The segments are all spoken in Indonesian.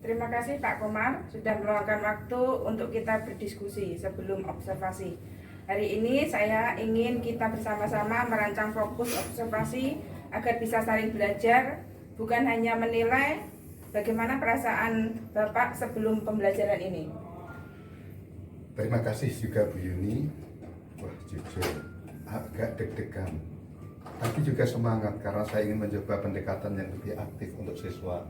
Terima kasih Pak Komar sudah meluangkan waktu untuk kita berdiskusi sebelum observasi. Hari ini saya ingin kita bersama-sama merancang fokus observasi agar bisa saling belajar, bukan hanya menilai bagaimana perasaan Bapak sebelum pembelajaran ini. Terima kasih juga Bu Yuni. Wah, jujur agak deg-degan, tapi juga semangat karena saya ingin mencoba pendekatan yang lebih aktif untuk siswa.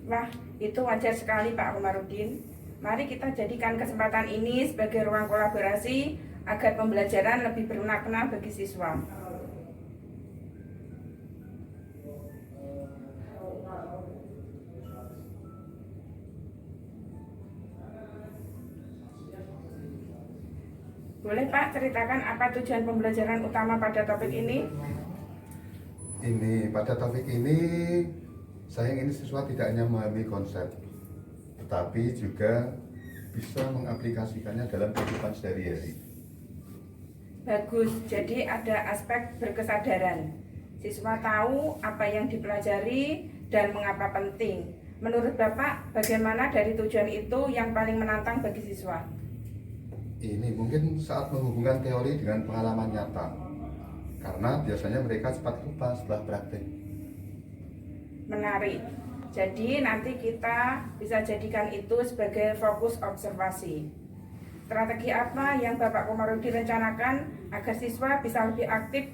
Wah, itu wajar sekali Pak Komarudin. Mari kita jadikan kesempatan ini sebagai ruang kolaborasi agar pembelajaran lebih bermakna bagi siswa. Boleh Pak ceritakan apa tujuan pembelajaran utama pada topik ini? Pada topik ini saya ingin siswa tidak hanya memahami konsep, tetapi juga bisa mengaplikasikannya dalam kehidupan sehari-hari. Bagus, jadi ada aspek berkesadaran. Siswa tahu apa yang dipelajari dan mengapa penting. Menurut Bapak, bagaimana dari tujuan itu yang paling menantang bagi siswa? Ini mungkin saat menghubungkan teori dengan pengalaman nyata, karena biasanya mereka cepat lupa setelah praktik. Menarik. Jadi nanti kita bisa jadikan itu sebagai fokus observasi. Strategi apa yang Bapak Komarudi rencanakan agar siswa bisa lebih aktif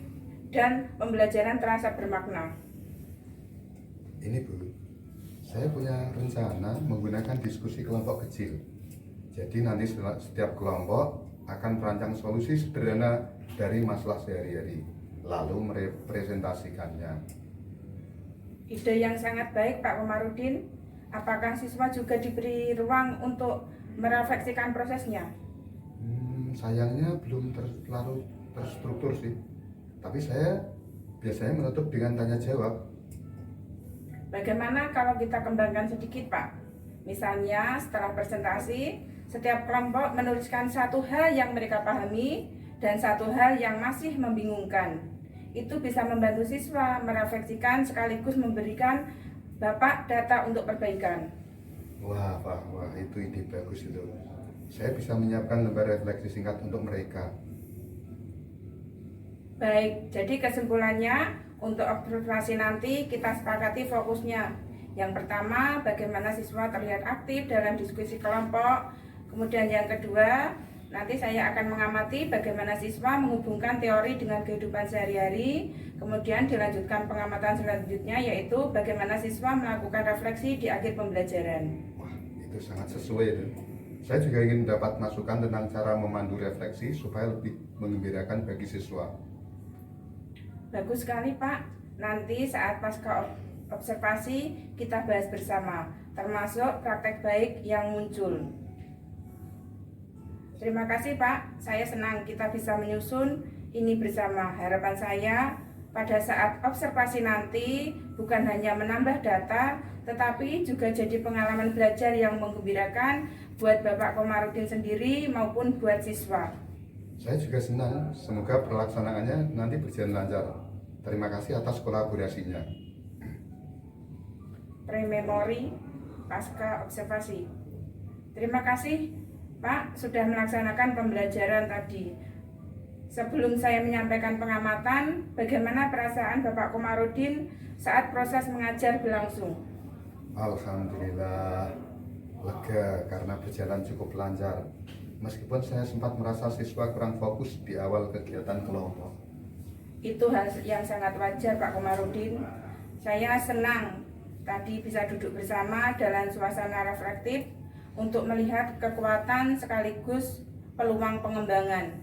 dan pembelajaran terasa bermakna? Ini Bu, saya punya rencana menggunakan diskusi kelompok kecil. Jadi nanti setiap kelompok akan merancang solusi sederhana dari masalah sehari-hari, lalu merepresentasikannya. Ide yang sangat baik Pak Komarudin. Apakah siswa juga diberi ruang untuk merefleksikan prosesnya? Sayangnya belum terlalu terstruktur sih. Tapi saya biasanya menutup dengan tanya jawab. Bagaimana kalau kita kembangkan sedikit Pak? Misalnya setelah presentasi, setiap kelompok menuliskan satu hal yang mereka pahami dan satu hal yang masih membingungkan. Itu bisa membantu siswa merefleksikan sekaligus memberikan Bapak data untuk perbaikan. Wah, itu ide bagus itu. Saya bisa menyiapkan lembar refleksi singkat untuk mereka. Baik, jadi kesimpulannya untuk observasi nanti kita sepakati fokusnya. Yang pertama, bagaimana siswa terlihat aktif dalam diskusi kelompok. Kemudian yang kedua, nanti saya akan mengamati bagaimana siswa menghubungkan teori dengan kehidupan sehari-hari. Kemudian dilanjutkan pengamatan selanjutnya, yaitu bagaimana siswa melakukan refleksi di akhir pembelajaran. Wah, itu sangat sesuai itu. Saya juga ingin mendapat masukan tentang cara memandu refleksi supaya lebih menggembirakan bagi siswa. Bagus sekali Pak. Nanti saat pasca observasi kita bahas bersama, termasuk praktek baik yang muncul. Terima kasih Pak, saya senang kita bisa menyusun ini bersama. Harapan saya pada saat observasi nanti bukan hanya menambah data, tetapi juga jadi pengalaman belajar yang menggembirakan buat Bapak Komarudin sendiri maupun buat siswa. Saya juga senang, semoga pelaksanaannya nanti berjalan lancar. Terima kasih atas kolaborasinya. Pre-memori pasca observasi. Terima kasih Pak sudah melaksanakan pembelajaran tadi. Sebelum saya menyampaikan pengamatan, bagaimana perasaan Bapak Komarudin saat proses mengajar berlangsung? Alhamdulillah, lega karena berjalan cukup lancar. Meskipun saya sempat merasa siswa kurang fokus di awal kegiatan kelompok. Itu hal yang sangat wajar Pak Komarudin. Saya senang tadi bisa duduk bersama dalam suasana reflektif untuk melihat kekuatan sekaligus peluang pengembangan.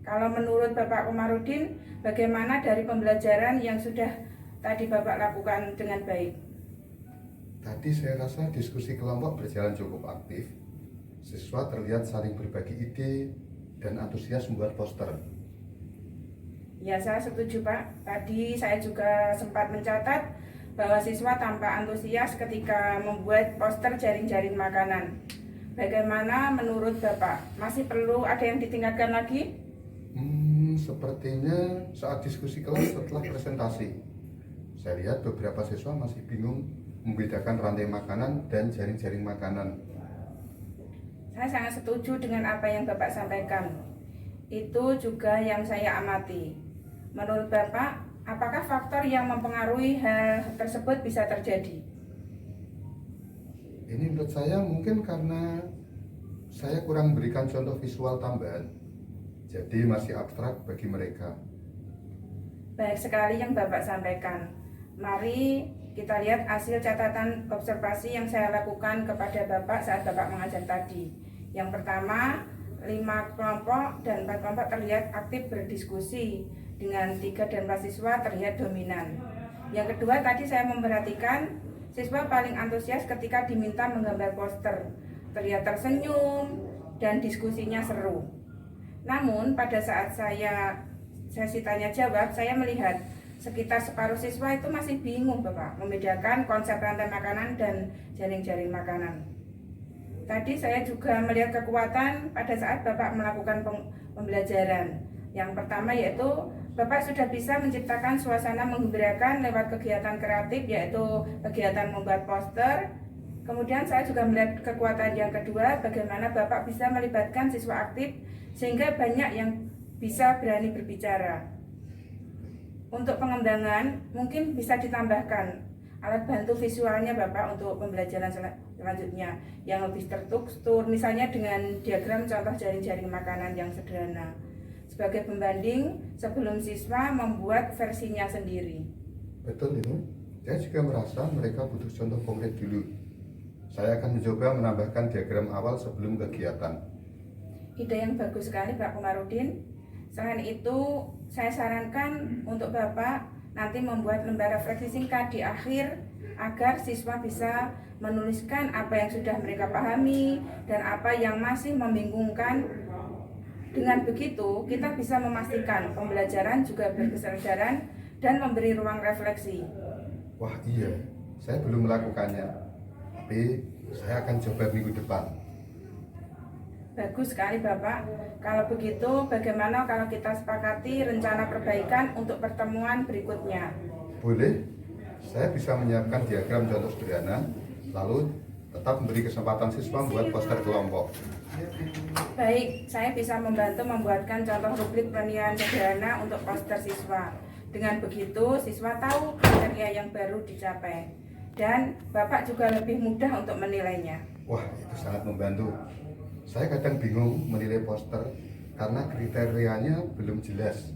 Kalau menurut Bapak Komarudin, bagaimana dari pembelajaran yang sudah tadi Bapak lakukan dengan baik? Tadi saya rasa diskusi kelompok berjalan cukup aktif. Siswa terlihat saling berbagi ide dan antusias membuat poster. Ya, saya setuju Pak. Tadi saya juga sempat mencatat bahwa siswa tampak antusias ketika membuat poster jaring-jaring makanan. Bagaimana menurut Bapak? Masih perlu ada yang ditingkatkan lagi? Sepertinya saat diskusi kelas setelah presentasi, Saya lihat beberapa siswa masih bingung membedakan rantai makanan dan jaring-jaring makanan. Saya sangat setuju dengan apa yang Bapak sampaikan. Itu juga yang saya amati. Menurut Bapak, apakah faktor yang mempengaruhi hal tersebut bisa terjadi? Ini menurut saya mungkin karena saya kurang berikan contoh visual tambahan, jadi masih abstrak bagi mereka. Baik sekali yang Bapak sampaikan. Mari kita lihat hasil catatan observasi yang saya lakukan kepada Bapak saat Bapak mengajar tadi. Yang pertama, 5 kelompok dan 4 kelompok terlihat aktif berdiskusi, dengan 3 dan 4 siswa terlihat dominan. Yang kedua, tadi saya memperhatikan siswa paling antusias ketika diminta menggambar poster, terlihat tersenyum dan diskusinya seru. Namun pada saat sesi tanya jawab, saya melihat sekitar separuh siswa itu masih bingung Bapak membedakan konsep rantai makanan dan jaring-jaring makanan. Tadi saya juga melihat kekuatan pada saat Bapak melakukan pembelajaran. Yang pertama yaitu Bapak sudah bisa menciptakan suasana menggembirakan lewat kegiatan kreatif, yaitu kegiatan membuat poster. Kemudian saya juga melihat kekuatan yang kedua, bagaimana Bapak bisa melibatkan siswa aktif sehingga banyak yang bisa berani berbicara. Untuk pengembangan mungkin bisa ditambahkan alat bantu visualnya Bapak untuk pembelajaran selanjutnya yang lebih terstruktur, misalnya dengan diagram contoh jaring-jaring makanan yang sederhana. Sebagai pembanding sebelum siswa membuat versinya sendiri. Betul itu. Saya juga merasa mereka butuh contoh konkret dulu. Saya akan mencoba menambahkan diagram awal sebelum kegiatan. Ide yang bagus sekali Pak Komarudin. Selain itu, saya sarankan untuk Bapak nanti membuat lembar refleksi singkat di akhir agar siswa bisa menuliskan apa yang sudah mereka pahami dan apa yang masih membingungkan. Dengan begitu, kita bisa memastikan pembelajaran juga berkesedaran dan memberi ruang refleksi. Wah iya, saya belum melakukannya, tapi saya akan coba minggu depan. Bagus sekali Bapak. Kalau begitu, bagaimana kalau kita sepakati rencana perbaikan untuk pertemuan berikutnya? Boleh, saya bisa menyiapkan diagram contoh sederhana, lalu tetap memberi kesempatan siswa membuat poster kelompok. Baik, saya bisa membantu membuatkan contoh rubrik penilaian sederhana untuk poster siswa. Dengan begitu, siswa tahu kriteria yang baru dicapai. Dan Bapak juga lebih mudah untuk menilainya. Wah, itu sangat membantu. Saya kadang bingung menilai poster karena kriterianya belum jelas.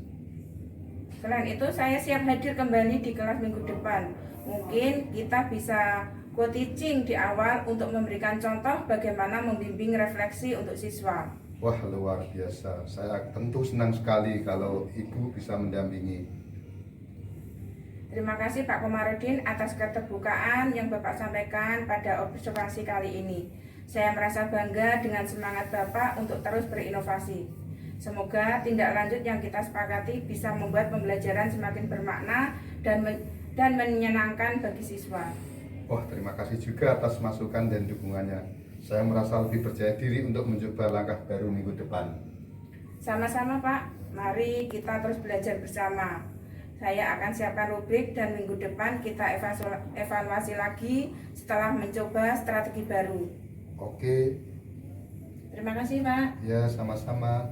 Selain itu, saya siap hadir kembali di kelas minggu depan. Mungkin kita bisa co-teaching di awal untuk memberikan contoh bagaimana membimbing refleksi untuk siswa. Wah, luar biasa. Saya tentu senang sekali kalau Ibu bisa mendampingi. Terima kasih Pak Komarudin atas keterbukaan yang Bapak sampaikan pada observasi kali ini. Saya merasa bangga dengan semangat Bapak untuk terus berinovasi. Semoga tindak lanjut yang kita sepakati bisa membuat pembelajaran semakin bermakna dan menyenangkan bagi siswa. Wah, terima kasih juga atas masukan dan dukungannya. Saya merasa lebih percaya diri untuk mencoba langkah baru minggu depan. Sama-sama Pak, mari kita terus belajar bersama. Saya akan siapkan rubrik dan minggu depan kita evaluasi lagi setelah mencoba strategi baru. Oke. Terima kasih Pak. Ya, sama-sama.